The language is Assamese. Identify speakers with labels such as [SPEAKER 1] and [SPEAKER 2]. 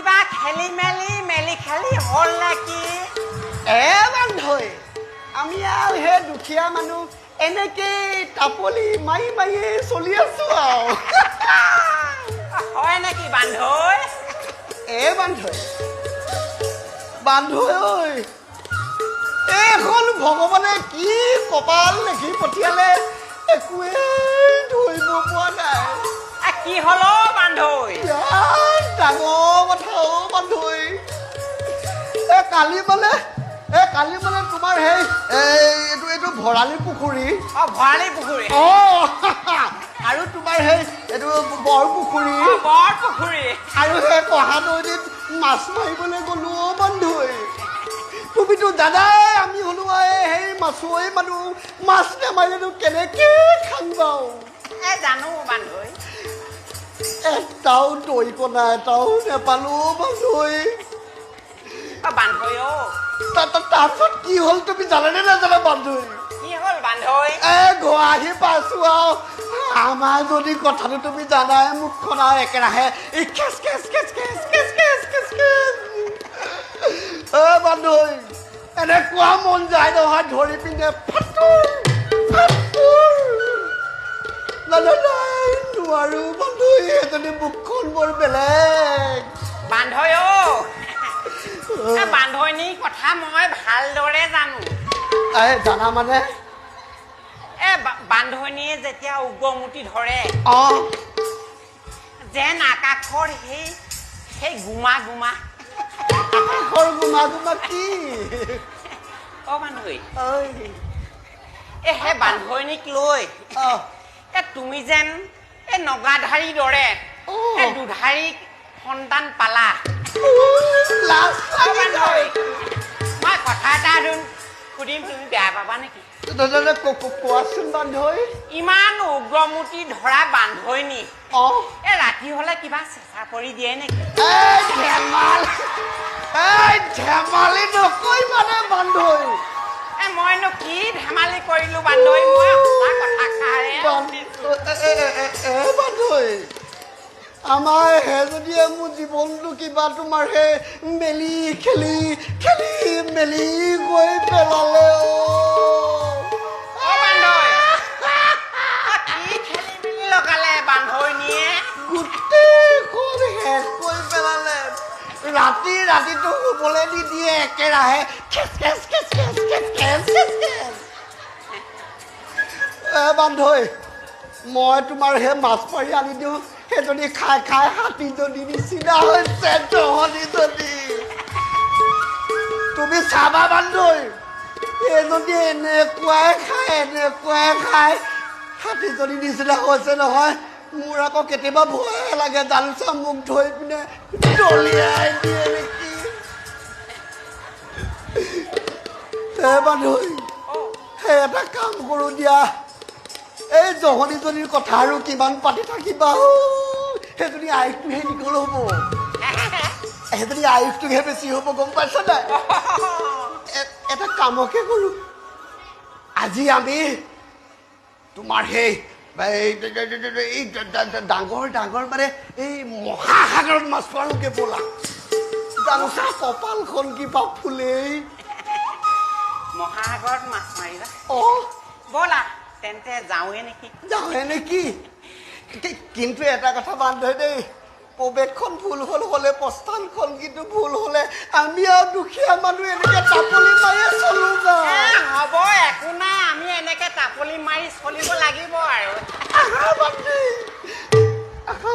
[SPEAKER 1] কিবা খেলি মেলি খেলি হল নাকি
[SPEAKER 2] বান্ধৈ আমি আৰু হে দুখীয়া মানুহ এনেকে টাপলি মাৰি চলি আছো আৰু
[SPEAKER 1] হয় নেকি বান্ধৈ
[SPEAKER 2] বান্ধৈ ঐ এইখন ভগৱানে কি কপাল লিখি পঠিয়ালে একোৱেই ধৰিব পৰা নাই
[SPEAKER 1] কি হল বান্ধৈ
[SPEAKER 2] ডাঙৰ কথা বান্ধৈ কালি মানে তোমাৰ সেই এইটো ভৰালি পুখুৰী আৰু তোমাৰ সেই এইটো বৰ পুখুৰী আৰু সেই কহা নদীত মাছ মাৰিবলৈ গলো বান্ধৈ তুমিতো দাদাই আমি হলো সেই মাছুৱৈ মানুহ মাছ নামাৰিলেনো কেনেকে খাম বাৰু
[SPEAKER 1] জানো বান্ধৈ
[SPEAKER 2] এটাও দৈ কণা এটাও নেপালো বান্ধৈ তাৰপিছত কি হ'ল তুমি জানানে নাজানা বান্ধৈ
[SPEAKER 1] কি হ'ল বান্ধৈ
[SPEAKER 2] গুৱাহাটী পাইছো আৰু আমাৰ যদি কথাটো তুমি জানাই মুখখন আৰু একেৰাহে বান্ধৈ এনেকুৱা মন যায় নহয় ধৰি পিনে নোৱাৰো বান্ধৈ এজনী মুখখন বৰ বেলেগ
[SPEAKER 1] বান্ধৈ বান্ধৈনীৰ কথা মই ভালদৰে জানো
[SPEAKER 2] জানা মানে
[SPEAKER 1] বান্ধৈনীয়ে যেতিয়া উগ্ৰমুঠি ধৰে যেন আকাশৰ সেই গুমা
[SPEAKER 2] কি
[SPEAKER 1] বান্ধৈ সেই বান্ধৈনীক লৈ তুমি যেন নগাধাৰী দৰে দুধাৰী সন্তান পালা মই কথা এটা সুধিম তুমি বেয়া পাবা নেকি
[SPEAKER 2] কোৱাচোন বান্ধৈ
[SPEAKER 1] ইমান উগ্ৰমুঠি ধৰা বান্ধৈনী ৰাতি হলে কিবা চেঁচা পৰি দিয়ে নেকি
[SPEAKER 2] ধেমালি নকৈ মানে বান্ধৈ
[SPEAKER 1] মইনো কি ধেমালি কৰিলো বান্ধৈ মই সঁচা কথা
[SPEAKER 2] বান্ধৈ আমাৰ সেইজনীয়ে মোৰ জীৱনটো কিবা তোমাৰ সেই মেলি খেলি মেলি গৈ পেলালে গোটেইখন শেষ কৰি পেলালে ৰাতিটো শুবলৈ নিদিয়ে একেৰাহে বান্ধৈ মই তোমাৰ সেই মাছ মাৰি আনি দিওঁ সেইজনী খাই হাতীজনী নিচিনা হৈছে জহনীজনী তুমি চাবা বান্ধৈ এইজনী এনেকুৱাই খাই হাতীজনী নিচিনা হৈছে নহয় মোৰ আকৌ কেতিয়াবা ভয় লাগে জালচা মুখ ধৰি পিনে দলিয়াই দিয়ে নেকি বান্ধৈ সেই এটা কাম কৰো দিয়া এই জহনীজনীৰ কথা আৰু কিমান পাতি থাকিবা সেইজনী আয়ুসটোহে দীঘল হ'ব সেইজনী আয়ুসটোহে বেছি হ'ব গম পাইছ নাই এটা কামকে কৰো আজি আমি তোমাৰ সেই ডাঙৰ মানে এই মহাসাগৰত মাছ মাৰোগে ব'লা জানোচা কপালখন কিবা ফুলেই
[SPEAKER 1] মহাসাগৰত মাছ মাৰিবা ব'লা তেন্তে যাওঁৱে নেকি
[SPEAKER 2] কিন্তু এটা কথা বান্ধৈ দেই প্ৰৱেশখন ভুল হলে প্ৰস্থানখন কিন্তু ভুল হলে আমি আৰু দুখীয়া মানুহ এনেকে টাপলি মাৰি চলো
[SPEAKER 1] হ'ব একো নাই আমি এনেকে টাপলি মাৰি চলিব লাগিব আৰু
[SPEAKER 2] আহা